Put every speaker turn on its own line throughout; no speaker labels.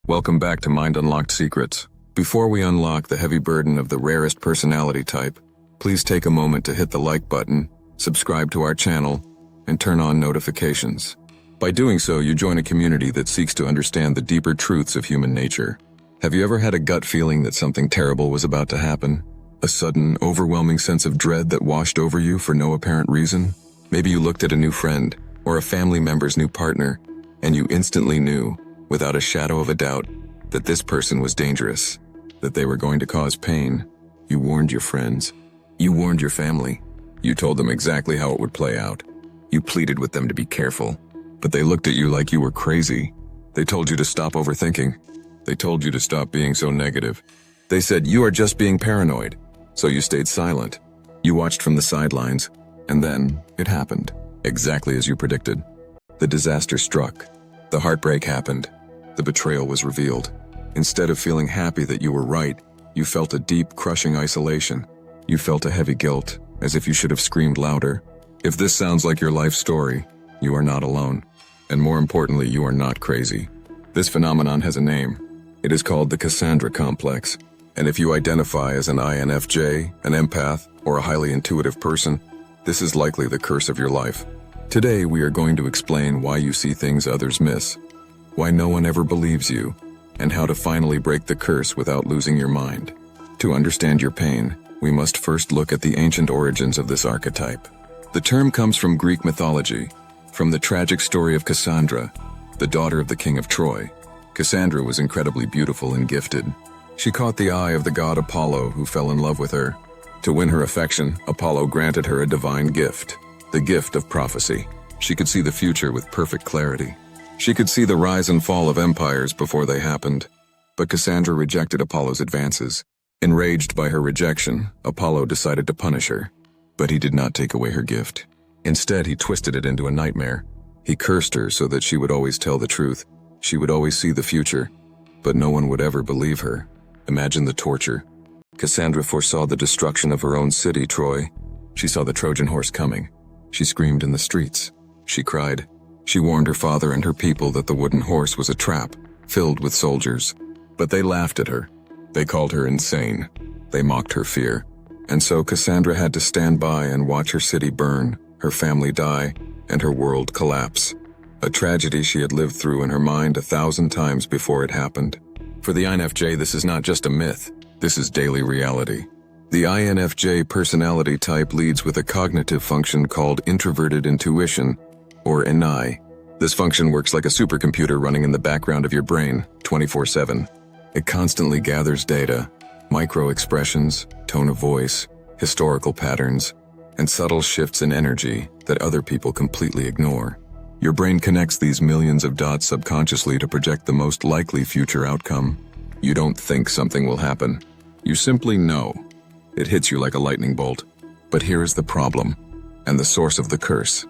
Welcome back to MindUnlocked Secrets. Before we unlock the heavy burden of the rarest personality type, please take a moment to hit the like button, subscribe to our channel, and turn on notifications. By doing so, you join a community that seeks to understand the deeper truths of human nature. Have you ever had a gut feeling that something terrible was about to happen? A sudden, overwhelming sense of dread that washed over you for no apparent reason? Maybe you looked at a new friend or a family member's new partner, and you instantly knew, without a shadow of a doubt, that this person was dangerous, that they were going to cause pain. You warned your friends. You warned your family. You told them exactly how it would play out. You pleaded with them to be careful, but they looked at you like you were crazy. They told you to stop overthinking. They told you to stop being so negative. They said you are just being paranoid, so you stayed silent. You watched from the sidelines, and then it happened, exactly as you predicted. The disaster struck. The heartbreak happened. The betrayal was revealed. Instead of feeling happy that you were right, you felt a deep, crushing isolation. You felt a heavy guilt, as if you should have screamed louder. If this sounds like your life story, you are not alone. And more importantly, you are not crazy. This phenomenon has a name. It is called the Cassandra complex. And if you identify as an INFJ, an empath, or a highly intuitive person, this is likely the curse of your life. Today, we are going to explain why you see things others miss, why no one ever believes you, and how to finally break the curse without losing your mind. To understand your pain, we must first look at the ancient origins of this archetype. The term comes from Greek mythology, from the tragic story of Cassandra, the daughter of the king of Troy. Cassandra was incredibly beautiful and gifted. She caught the eye of the god Apollo, who fell in love with her. To win her affection, Apollo granted her a divine gift, the gift of prophecy. She could see the future with perfect clarity. She could see the rise and fall of empires before they happened. But Cassandra rejected Apollo's advances. Enraged by her rejection, Apollo decided to punish her. But he did not take away her gift. Instead, he twisted it into a nightmare. He cursed her so that she would always tell the truth. She would always see the future, but no one would ever believe her. Imagine the torture. Cassandra foresaw the destruction of her own city, Troy. She saw the Trojan horse coming. She screamed in the streets. She cried. She warned her father and her people that the wooden horse was a trap, filled with soldiers. But they laughed at her. They called her insane. They mocked her fear. And so Cassandra had to stand by and watch her city burn, her family die, and her world collapse. A tragedy she had lived through in her mind 1,000 times before it happened. For the INFJ, this is not just a myth. This is daily reality. The INFJ personality type leads with a cognitive function called introverted intuition, or NI. This function works like a supercomputer running in the background of your brain, 24/7. It constantly gathers data, micro-expressions, tone of voice, historical patterns, and subtle shifts in energy that other people completely ignore. Your brain connects these millions of dots subconsciously to project the most likely future outcome. You don't think something will happen. You simply know. It hits you like a lightning bolt. But here is the problem, and the source of the curse.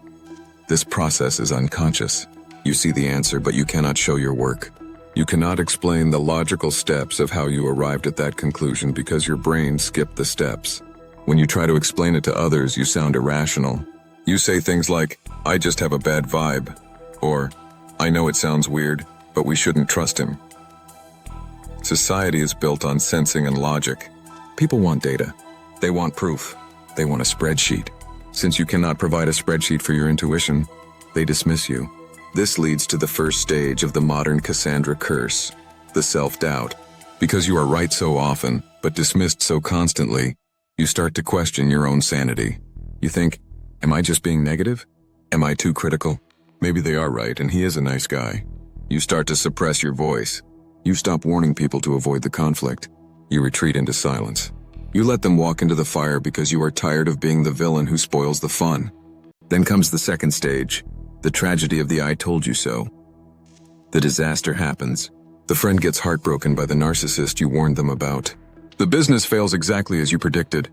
This process is unconscious. You see the answer, but you cannot show your work. You cannot explain the logical steps of how you arrived at that conclusion because your brain skipped the steps. When you try to explain it to others, you sound irrational. You say things like, "I just have a bad vibe," or, "I know it sounds weird, but we shouldn't trust him." Society is built on sensing and logic. People want data. They want proof. They want a spreadsheet. Since you cannot provide a spreadsheet for your intuition, they dismiss you. This leads to the first stage of the modern Cassandra curse, the self-doubt. Because you are right so often, but dismissed so constantly, you start to question your own sanity. You think, am I just being negative? Am I too critical? Maybe they are right and he is a nice guy. You start to suppress your voice. You stop warning people to avoid the conflict. You retreat into silence. You let them walk into the fire because you are tired of being the villain who spoils the fun. Then comes the second stage, the tragedy of the "I told you so." The disaster happens. The friend gets heartbroken by the narcissist you warned them about. The business fails exactly as you predicted.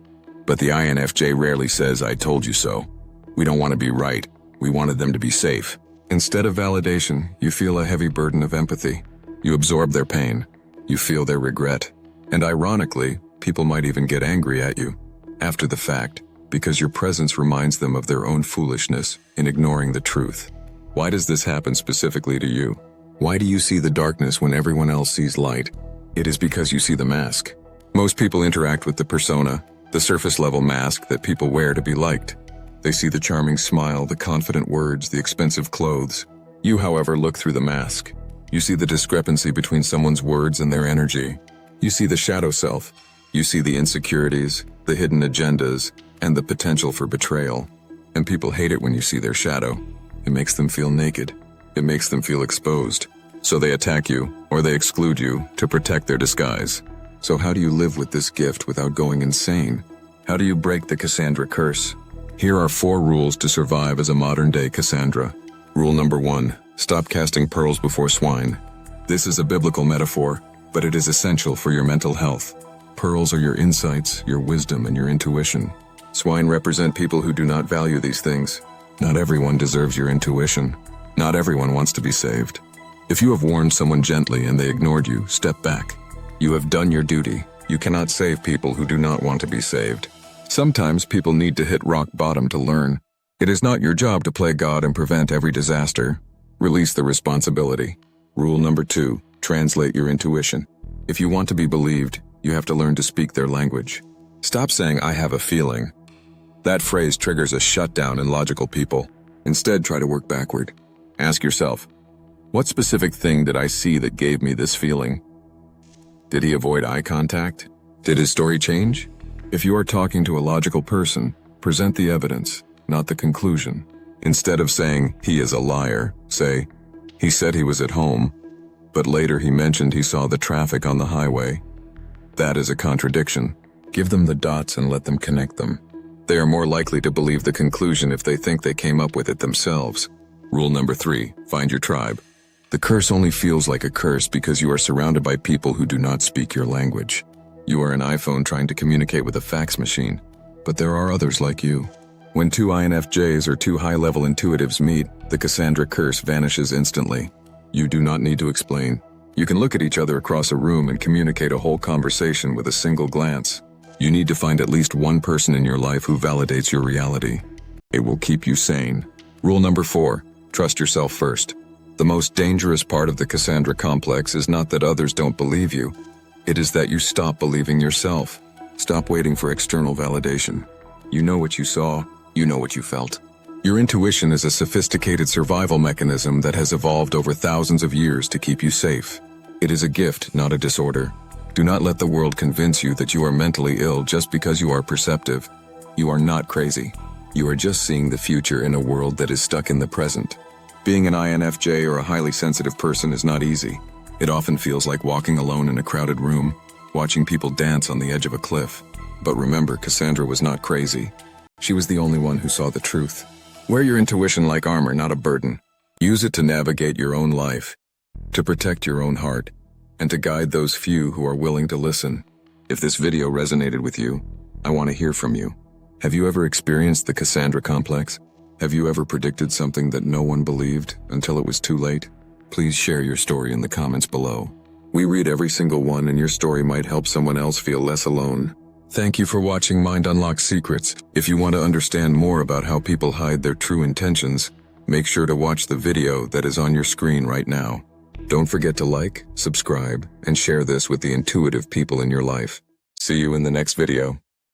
But the INFJ rarely says, "I told you so." We don't want to be right. We wanted them to be safe. Instead of validation, you feel a heavy burden of empathy. You absorb their pain. You feel their regret. And ironically, people might even get angry at you after the fact because your presence reminds them of their own foolishness in ignoring the truth. Why does this happen specifically to you? Why do you see the darkness when everyone else sees light? It is because you see the mask. Most people interact with the persona, the surface-level mask that people wear to be liked. They see the charming smile, the confident words, the expensive clothes. You, however, look through the mask. You see the discrepancy between someone's words and their energy. You see the shadow self. You see the insecurities, the hidden agendas, and the potential for betrayal. And people hate it when you see their shadow. It makes them feel naked. It makes them feel exposed. So they attack you, or they exclude you, to protect their disguise. So how do you live with this gift without going insane? How do you break the Cassandra curse? Here are 4 rules to survive as a modern-day Cassandra. Rule number 1, stop casting pearls before swine. This is a biblical metaphor, but it is essential for your mental health. Pearls are your insights, your wisdom, and your intuition. Swine represent people who do not value these things. Not everyone deserves your intuition. Not everyone wants to be saved. If you have warned someone gently and they ignored you, step back. You have done your duty. You cannot save people who do not want to be saved. Sometimes people need to hit rock bottom to learn. It is not your job to play God and prevent every disaster. Release the responsibility. Rule number 2, translate your intuition. If you want to be believed, you have to learn to speak their language. Stop saying, "I have a feeling." That phrase triggers a shutdown in logical people. Instead, try to work backward. Ask yourself, what specific thing did I see that gave me this feeling? Did he avoid eye contact? Did his story change? If you are talking to a logical person, present the evidence, not the conclusion. Instead of saying, "He is a liar," say, "He said he was at home, but later he mentioned he saw the traffic on the highway." That is a contradiction. Give them the dots and let them connect them. They are more likely to believe the conclusion if they think they came up with it themselves. Rule number 3, find your tribe. The curse only feels like a curse because you are surrounded by people who do not speak your language. You are an iPhone trying to communicate with a fax machine, but there are others like you. When 2 INFJs or 2 high-level intuitives meet, the Cassandra curse vanishes instantly. You do not need to explain. You can look at each other across a room and communicate a whole conversation with a single glance. You need to find at least one person in your life who validates your reality. It will keep you sane. Rule number 4, trust yourself first. The most dangerous part of the Cassandra complex is not that others don't believe you. It is that you stop believing yourself. Stop waiting for external validation. You know what you saw, you know what you felt. Your intuition is a sophisticated survival mechanism that has evolved over thousands of years to keep you safe. It is a gift, not a disorder. Do not let the world convince you that you are mentally ill just because you are perceptive. You are not crazy. You are just seeing the future in a world that is stuck in the present. Being an INFJ or a highly sensitive person is not easy. It often feels like walking alone in a crowded room, watching people dance on the edge of a cliff. But remember, Cassandra was not crazy. She was the only one who saw the truth. Wear your intuition like armor, not a burden. Use it to navigate your own life, to protect your own heart, and to guide those few who are willing to listen. If this video resonated with you, I want to hear from you. Have you ever experienced the Cassandra complex? Have you ever predicted something that no one believed until it was too late? Please share your story in the comments below. We read every single one, and your story might help someone else feel less alone. Thank you for watching MindUnlocked Secrets. If you want to understand more about how people hide their true intentions, make sure to watch the video that is on your screen right now. Don't forget to like, subscribe, and share this with the intuitive people in your life. See you in the next video.